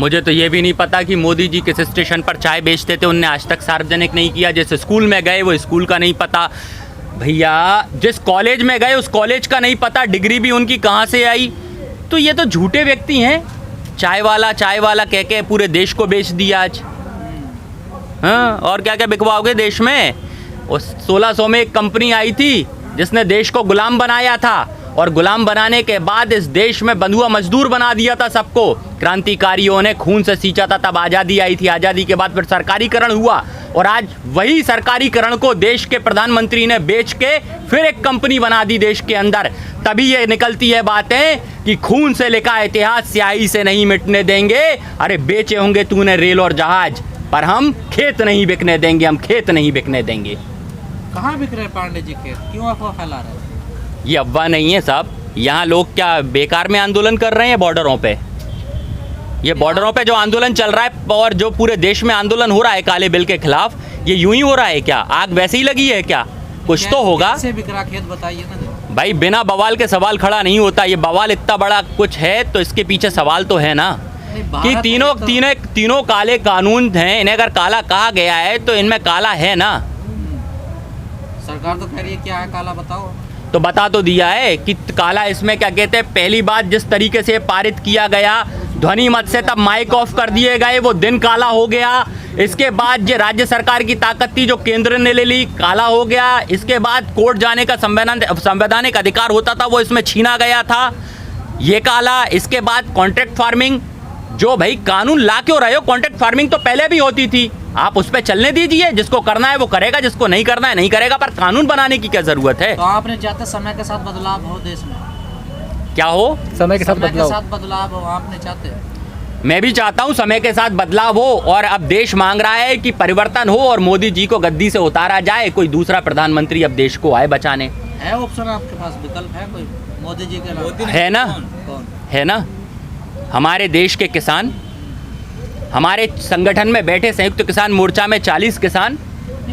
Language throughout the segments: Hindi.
मुझे तो ये भी नहीं पता कि मोदी जी किस स्टेशन पर चाय बेचते थे, उनने आज तक सार्वजनिक नहीं किया। जैसे स्कूल में गए वो स्कूल का नहीं पता भैया, जिस कॉलेज में गए उस कॉलेज का नहीं पता, डिग्री भी उनकी कहाँ से आई। तो ये तो झूठे व्यक्ति हैं। चाय वाला कह के पूरे देश को बेच दिया आज। हाँ, और क्या क्या बिकवाओगे देश में। और 1600 में एक कंपनी आई थी जिसने देश को गुलाम बनाया था, और गुलाम बनाने के बाद इस देश में बंधुआ मजदूर बना दिया था सबको। क्रांतिकारियों ने खून से सींचा था, तब आज़ादी आई थी। आज़ादी के बाद फिर सरकारीकरण हुआ, और आज वही सरकारीकरण को देश के प्रधानमंत्री ने बेच के फिर एक कंपनी बना दी देश के अंदर। तभी ये निकलती है बातें कि खून से लिखा इतिहास स्याही से नहीं मिटने देंगे। अरे बेचे होंगे तूने रेल और जहाज, पर हम खेत नहीं बिकने देंगे, हम खेत नहीं बिकने देंगे। कहाँ बिक रहे पांडे जी खेत, क्यों अफवाह फैला रहे हैं? ये अफवाह नहीं है साहब, यहाँ लोग क्या बेकार में आंदोलन कर रहे हैं बॉर्डरों पे। ये बॉर्डरों पे जो आंदोलन चल रहा है और जो पूरे देश में आंदोलन हो रहा है काले बिल के खिलाफ, ये यूं ही हो रहा है क्या? आग वैसे ही लगी है क्या? कुछ तो होगा। कैसे बिक रहा खेत बताइए ना भाई, बिना बवाल के सवाल खड़ा नहीं होता। ये बवाल इतना बड़ा कुछ है तो इसके पीछे सवाल तो है ना, कि तीनों काले कानून हैं। इन्हें अगर काला कहा गया है तो इनमें काला है ना। सरकार तो कह रही है क्या है काला, बताओ। तो बता तो दिया है कि काला इसमें क्या कहते हैं। पहली बात, जिस तरीके से पारित किया गया ध्वनि मत से, तब माइक ऑफ कर दिए गए, वो दिन काला हो गया। इसके बाद जो राज्य सरकार की ताकत थी जो केंद्र ने ले ली, काला हो गया। इसके बाद कोर्ट जाने का संवैधानिक अधिकार होता था, वो इसमें छीना गया था, ये काला। इसके बाद कॉन्ट्रैक्ट फार्मिंग, जो भाई कानून ला क्यों रहे हो? कॉन्ट्रैक्ट फार्मिंग तो पहले भी होती थी, आप उस पर चलने दीजिए। जिसको करना है वो करेगा, जिसको नहीं करना है नहीं करेगा, पर कानून बनाने की क्या जरूरत है? तो आपने चाहते समय के साथ बदलाव हो देश में? क्या हो? समय के साथ बदलाव हो, आपने चाहते? मैं भी चाहता हूं समय के साथ बदलाव हो, और अब देश मांग रहा है कि परिवर्तन हो और मोदी जी को गद्दी से उतारा जाए, कोई दूसरा प्रधानमंत्री अब देश को आए बचाने। है ऑप्शन आपके पास, विकल्प है कोई मोदी जी के अलावा? है ना, कौन है ना। हमारे देश के किसान, हमारे संगठन में बैठे संयुक्त किसान मोर्चा में 40 किसान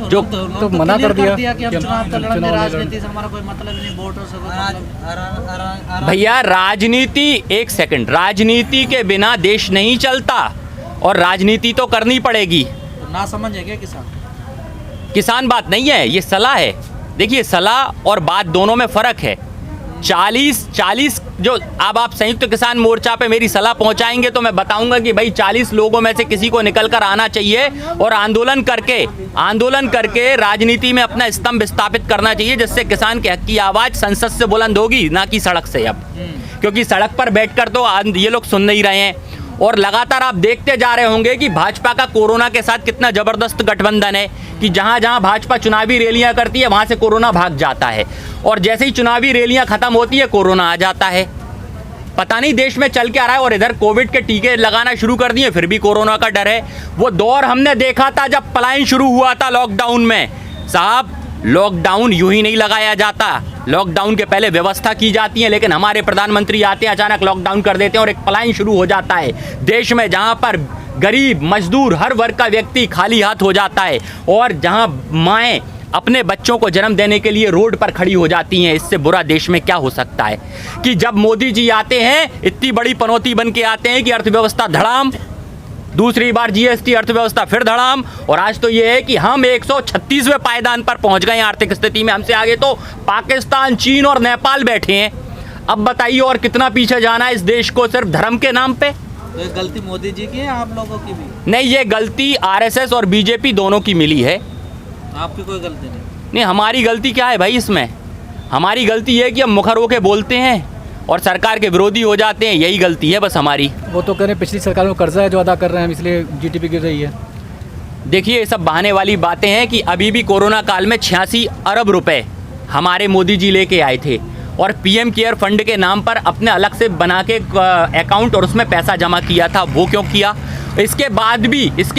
जो तो मना कर दिया कि हम चुनाव लड़ने, राजनीति से हमारा कोई मतलब नहीं, वोटों से मतलब। भैया राजनीति, एक सेकंड, राजनीति के बिना देश नहीं चलता, और राजनीति तो करनी पड़ेगी। तो ना समझ है क्या किसान? किसान बात नहीं है, ये सलाह है। देखिए, सलाह और बात दोनों में फर्क है। 40 जो अब आप संयुक्त किसान मोर्चा पे मेरी सलाह पहुंचाएंगे तो मैं बताऊंगा कि भाई 40 लोगों में से किसी को निकल कर आना चाहिए और आंदोलन करके राजनीति में अपना स्तंभ स्थापित करना चाहिए, जिससे किसान के हक की आवाज़ संसद से बुलंद होगी, ना कि सड़क से। अब क्योंकि सड़क पर बैठकर तो ये लोग सुन नहीं रहे हैं, और लगातार आप देखते जा रहे होंगे कि भाजपा का कोरोना के साथ कितना जबरदस्त गठबंधन है, कि जहां जहां भाजपा चुनावी रैलियां करती है वहां से कोरोना भाग जाता है, और जैसे ही चुनावी रैलियां खत्म होती है कोरोना आ जाता है। पता नहीं देश में चल क्या रहा है। और इधर कोविड के टीके लगाना शुरू कर दिए, फिर भी कोरोना का डर है। वो दौर हमने देखा था जब पलायन शुरू हुआ था लॉकडाउन में। साहब, लॉकडाउन यूं ही नहीं लगाया जाता, लॉकडाउन के पहले व्यवस्था की जाती है, लेकिन हमारे प्रधानमंत्री आते हैं, अचानक लॉकडाउन कर देते हैं और एक पलायन शुरू हो जाता है देश में, जहां पर गरीब मजदूर हर वर्ग का व्यक्ति खाली हाथ हो जाता है, और जहां माएँ अपने बच्चों को जन्म देने के लिए रोड पर खड़ी हो जाती हैं। इससे बुरा देश में क्या हो सकता है कि जब मोदी जी आते हैं इतनी बड़ी पनौती बन के आते हैं कि अर्थव्यवस्था धड़ाम, दूसरी बार जीएसटी, अर्थव्यवस्था फिर धड़ाम, और आज तो ये है कि हम 136वें पायदान पर पहुंच गए आर्थिक स्थिति में। हमसे आगे तो पाकिस्तान, चीन और नेपाल बैठे हैं। अब बताइए और कितना पीछे जाना है इस देश को सिर्फ धर्म के नाम पे? तो ये गलती मोदी जी की है, आप लोगों की भी? नहीं, ये गलती आरएसएस और बीजेपी दोनों की मिली है। आपकी कोई गलती नहीं, हमारी गलती क्या है भाई इसमें? हमारी गलती है कि हम मुखर होके बोलते हैं और सरकार के विरोधी हो जाते हैं, यही गलती है बस हमारी। वो तो कह रहे हैं पिछली सरकार में कर्जा है जो अदा कर रहे हैं हम, इसलिए जीडीपी गिर रही है। देखिए, ये सब बहाने वाली बातें हैं कि अभी भी कोरोना काल में 86 अरब रुपए हमारे मोदी जी लेके आए थे, और पीएम केयर फंड के नाम पर अपने अलग से बना के अकाउंट और उसमें पैसा जमा किया था। वो क्यों किया? इसके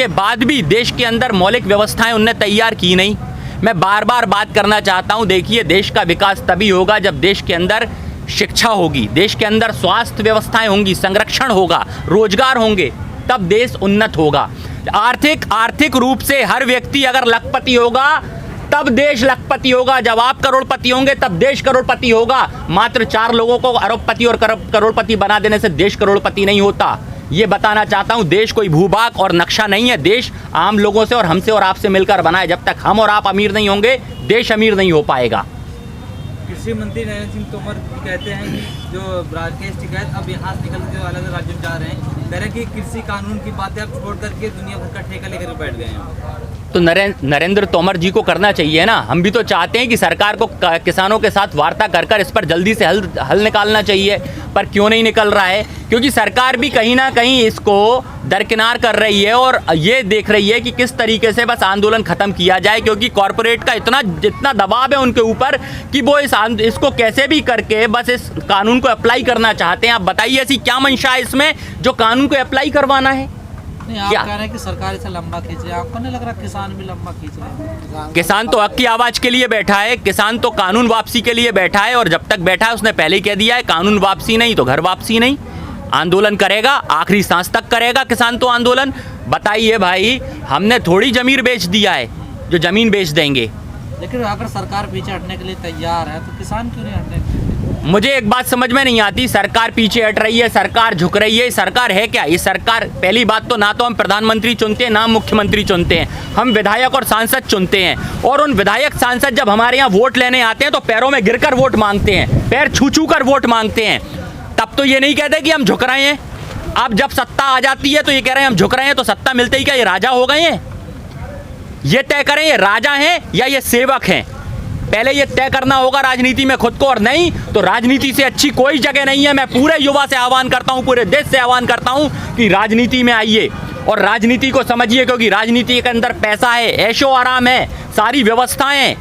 बाद भी देश के अंदर मौलिक व्यवस्थाएं उनने तैयार की नहीं। मैं बार बार बात करना चाहता हूं, देखिए, देश का विकास तभी होगा जब देश के अंदर शिक्षा होगी, देश के अंदर स्वास्थ्य व्यवस्थाएं होंगी, संरक्षण होगा, रोजगार होंगे, तब देश उन्नत होगा। आर्थिक रूप से हर व्यक्ति अगर लखपति होगा तब देश लखपति होगा। जब आप करोड़पति होंगे तब देश करोड़पति होगा। मात्र 4 लोगों को अरबपति और करोड़पति बना देने से देश करोड़पति नहीं होता। ये बताना चाहता हूँ, देश कोई भूभाग और नक्शा नहीं है। देश आम लोगों से और हमसे और आपसे मिलकर बना है। जब तक हम और आप अमीर नहीं होंगे, देश अमीर नहीं हो पाएगा। कृषि मंत्री नरेंद्र सिंह तोमर कहते हैं कि जो राकेश टिकैत अब यहाँ से निकल के अलग राज्यों में जा रहे हैं, कह रहे हैं कि कृषि कानून की बातें अब छोड़ करके दुनिया भर का ठेका लेकर बैठ गए हैं। तो नरेंद्र तोमर जी को करना चाहिए ना। हम भी तो चाहते हैं कि सरकार को किसानों के साथ वार्ता कर इस पर जल्दी से हल निकालना चाहिए, पर क्यों नहीं निकल रहा है? क्योंकि सरकार भी कहीं ना कहीं इसको दरकिनार कर रही है और ये देख रही है कि किस तरीके से बस आंदोलन ख़त्म किया जाए, क्योंकि कॉरपोरेट का जितना दबाव है उनके ऊपर कि वो इसको कैसे भी करके बस इस कानून को अप्लाई करना चाहते हैं। आप बताइए ऐसी क्या मंशा है इसमें जो कानून को अप्लाई करवाना है? नहीं, आप कह रहे हैं कि सरकार इसे लंबा खींच रही है, आपको नहीं लग रहा किसान भी लंबा खींच रहे हैं? किसान तो हक की आवाज के लिए बैठा है, किसान तो कानून वापसी के लिए बैठा है, और जब तक बैठा है उसने पहले ही कह दिया है कानून वापसी नहीं तो घर वापसी नहीं। आंदोलन करेगा, आखिरी सांस तक करेगा किसान तो आंदोलन। बताइए भाई, हमने थोड़ी जमीन बेच दिया है जो जमीन बेच देंगे। लेकिन अगर सरकार पीछे हटने के लिए तैयार है तो किसान क्यों नहीं हटने? मुझे एक बात समझ में नहीं आती, सरकार पीछे हट रही है, सरकार झुक रही है। सरकार है क्या ये? सरकार, पहली बात तो ना तो हम प्रधानमंत्री चुनते हैं ना मुख्यमंत्री चुनते हैं, हम विधायक और सांसद चुनते हैं। और उन विधायक सांसद जब हमारे यहाँ वोट लेने आते हैं तो पैरों में गिरकर वोट मांगते हैं, पैर छू छू कर वोट मांगते हैं। तब तो ये नहीं कहते कि हम झुक रहे हैं। अब जब सत्ता आ जाती है तो ये कह रहे हैं हम झुक रहे हैं, तो सत्ता मिलते ही क्या ये राजा हो गए हैं? ये तय करें ये राजा हैं या ये सेवक हैं। पहले ये तय करना होगा राजनीति में खुद को, और नहीं तो राजनीति से अच्छी कोई जगह नहीं है। मैं पूरे युवा से आह्वान करता हूं, पूरे देश से आह्वान करता हूं कि राजनीति में आइए और राजनीति को समझिए, क्योंकि राजनीति के अंदर पैसा है, ऐशो आराम है, सारी व्यवस्थाएं,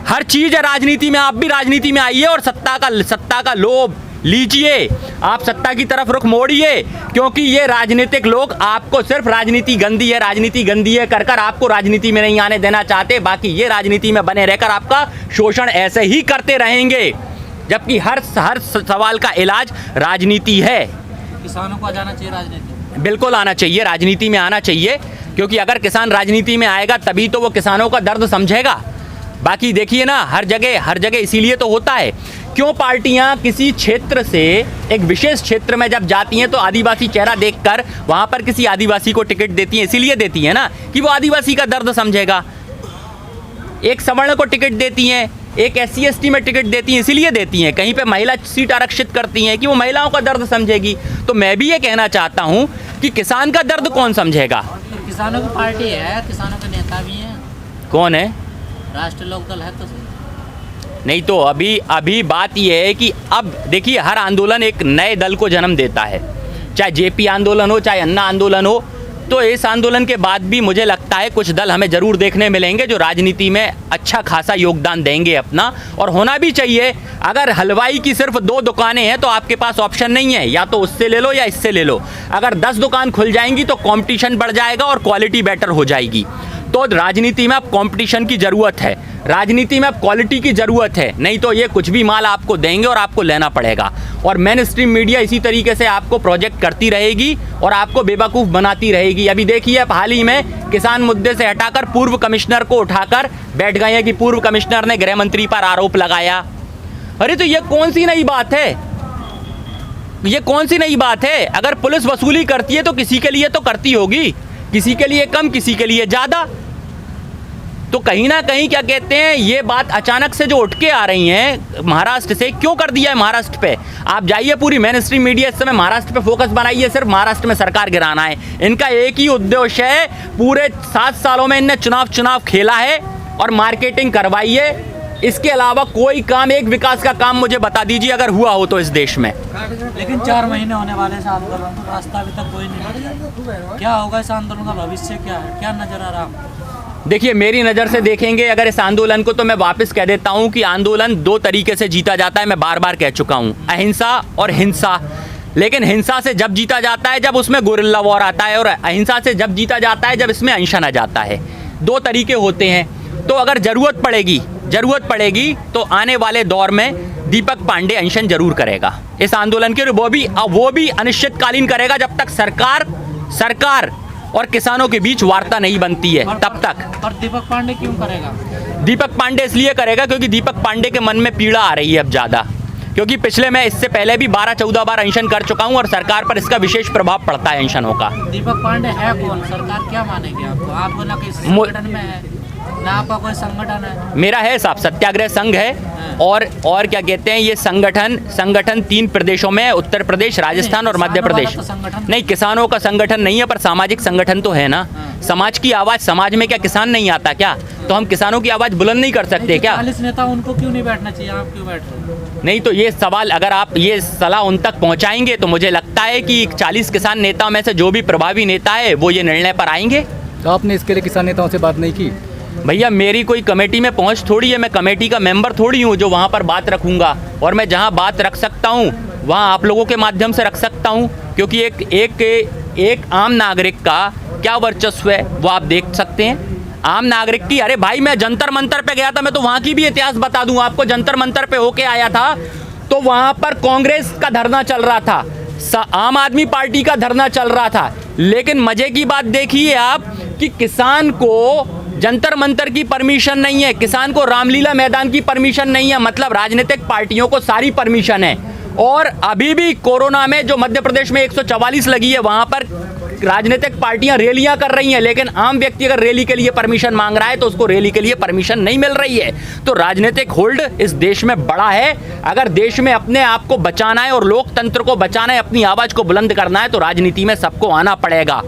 हर चीज है राजनीति में। आप भी राजनीति में आइए और सत्ता का लोभ लीजिए, आप सत्ता की तरफ रुख मोड़िए, क्योंकि ये राजनीतिक लोग आपको सिर्फ राजनीति गंदी है कर आपको राजनीति में नहीं आने देना चाहते। बाकी ये राजनीति में बने रहकर आपका शोषण ऐसे ही करते रहेंगे, जबकि हर सवाल का इलाज राजनीति है। किसानों को आ जाना चाहिए राजनीति, बिल्कुल आना चाहिए, राजनीति में आना चाहिए, क्योंकि अगर किसान राजनीति में आएगा तभी तो वो किसानों का दर्द समझेगा। बाकी देखिए ना, हर जगह इसीलिए तो होता है। क्यों पार्टियां किसी क्षेत्र से एक विशेष क्षेत्र में जब जाती हैं तो आदिवासी चेहरा देखकर वहां पर किसी आदिवासी को टिकट देती हैं? इसीलिए देती हैं ना कि वो आदिवासी का दर्द समझेगा। एक सवर्ण को टिकट देती हैं, एक SC ST में टिकट देती हैं, इसीलिए देती हैं। कहीं पे महिला सीट आरक्षित करती हैं कि वो महिलाओं का दर्द समझेगी। तो मैं भी ये कहना चाहता हूँ कि किसान का दर्द कौन समझेगा? तो किसानों की पार्टी है, किसानों के नेता भी हैं। कौन है? राष्ट्रीय लोकदल है तो सही। नहीं तो अभी बात यह है कि अब देखिए, हर आंदोलन एक नए दल को जन्म देता है, चाहे JP आंदोलन हो, चाहे अन्ना आंदोलन हो। तो इस आंदोलन के बाद भी मुझे लगता है कुछ दल हमें ज़रूर देखने मिलेंगे जो राजनीति में अच्छा खासा योगदान देंगे अपना, और होना भी चाहिए। अगर हलवाई की सिर्फ 2 दुकानें हैं तो आपके पास ऑप्शन नहीं है, या तो उससे ले लो या इससे ले लो। अगर 10 दुकान खुल जाएंगी तो कंपटीशन बढ़ जाएगा और क्वालिटी बेटर हो जाएगी। तो राजनीति में अब कंपटीशन की ज़रूरत है, राजनीति में अब क्वालिटी की ज़रूरत है, नहीं तो ये कुछ भी माल आपको देंगे और आपको लेना पड़ेगा। और मेन स्ट्रीम मीडिया इसी तरीके से आपको प्रोजेक्ट करती रहेगी और आपको बेवकूफ़ बनाती रहेगी। अभी देखिए, अब हाल ही में किसान मुद्दे से हटाकर पूर्व कमिश्नर को उठाकर बैठ गए हैं कि पूर्व कमिश्नर ने गृह मंत्री पर आरोप लगाया। अरे तो ये कौन सी नई बात है? ये कौन सी नई बात है? अगर पुलिस वसूली करती है तो किसी के लिए तो करती होगी, किसी के लिए कम, किसी के लिए ज़्यादा। तो कहीं ना कहीं क्या कहते हैं, ये बात अचानक से जो उठ के आ रही हैं महाराष्ट्र से, क्यों कर दिया है महाराष्ट्र पे? आप जाइए, पूरी मेन स्ट्रीम मीडिया इस समय महाराष्ट्र पे फोकस बनाइए, सिर्फ महाराष्ट्र में सरकार गिराना है। इनका एक ही उद्देश्य है, पूरे 7 सालों में इनने चुनाव खेला है और मार्केटिंग करवाई है। इसके अलावा कोई काम, एक विकास का काम मुझे बता दीजिए अगर हुआ हो तो इस देश में। लेकिन 4 महीने होने वाले इस आंदोलन को, रास्ता अभी तक कोई नहीं। क्या होगा इस आंदोलन का भविष्य, क्या है, क्या नजर आ रहा? देखिए, मेरी नज़र से देखेंगे अगर इस आंदोलन को, तो मैं वापस कह देता हूं कि आंदोलन 2 तरीके से जीता जाता है। मैं बार बार कह चुका हूं, अहिंसा और हिंसा। लेकिन हिंसा से जब जीता जाता है जब उसमें गुरिल्ला वॉर आता है, और अहिंसा से जब जीता जाता है जब इसमें अनशन आ जाता है। 2 तरीके होते हैं। तो अगर ज़रूरत पड़ेगी तो आने वाले दौर में दीपक पांडे अनशन जरूर करेगा इस आंदोलन के। वो भी अनिश्चितकालीन करेगा जब तक सरकार और किसानों के बीच वार्ता नहीं बनती है, तब तक। और दीपक पांडे क्यों करेगा? दीपक पांडे इसलिए करेगा क्योंकि दीपक पांडे के मन में पीड़ा आ रही है अब ज़्यादा। क्योंकि पिछले मैं इससे पहले भी 12-14 बार अनशन कर चुका हूं और सरकार पर इसका विशेष प्रभाव पड़ता है अनशनों का। दीपक पांडे है कौन? सरकार क्या मानेगी आपको? आप ना किसी संगठन में है ना आपका कोई संगठन है। मेरा है साहब, सत्याग्रह संघ है और क्या कहते हैं ये संगठन 3 प्रदेशों में, उत्तर प्रदेश, राजस्थान और मध्य प्रदेश। नहीं, किसानों का संगठन नहीं है पर सामाजिक संगठन तो है ना। समाज की आवाज़, समाज में क्या किसान नहीं आता क्या? तो हम किसानों की आवाज़ बुलंद नहीं कर सकते क्या? 40 नेता उनको क्यों नहीं बैठना चाहिए, आप क्यों बैठ रहे हो? नहीं, तो ये सवाल अगर आप ये सलाह उन तक पहुंचाएंगे तो मुझे लगता है कि 40 किसान नेताओं में से जो भी प्रभावी नेता है वो ये निर्णय पर आएंगे। तो आपने इसके लिए किसान नेताओं से बात नहीं की? भैया मेरी कोई कमेटी में पहुंच थोड़ी है, मैं कमेटी का मेंबर थोड़ी हूँ जो वहाँ पर बात रखूँगा। और मैं जहाँ बात रख सकता हूँ वहाँ आप लोगों के माध्यम से रख सकता हूँ, क्योंकि एक आम नागरिक का क्या वर्चस्व है वो आप देख सकते हैं। आम नागरिक की, अरे भाई मैं जंतर मंतर पे गया था, मैं तो वहाँ की भी इतिहास बता दूँ आपको। जंतर मंतर पे होके आया था तो वहाँ पर कांग्रेस का धरना चल रहा था, आम आदमी पार्टी का धरना चल रहा था, लेकिन मजे की बात देखिए आप कि किसान को जंतर मंतर की परमिशन नहीं है, किसान को रामलीला मैदान की परमिशन नहीं है, मतलब राजनीतिक पार्टियों को सारी परमिशन है। और अभी भी कोरोना में जो मध्य प्रदेश में 144 लगी है वहां पर राजनीतिक पार्टियां रैलियां कर रही हैं, लेकिन आम व्यक्ति अगर रैली के लिए परमिशन मांग रहा है तो उसको रैली के लिए परमिशन नहीं मिल रही है। तो राजनीतिक होल्ड इस देश में बड़ा है। अगर देश में अपने आप को बचाना है और लोकतंत्र को बचाना है, अपनी आवाज को बुलंद करना है तो राजनीति में सबको आना पड़ेगा।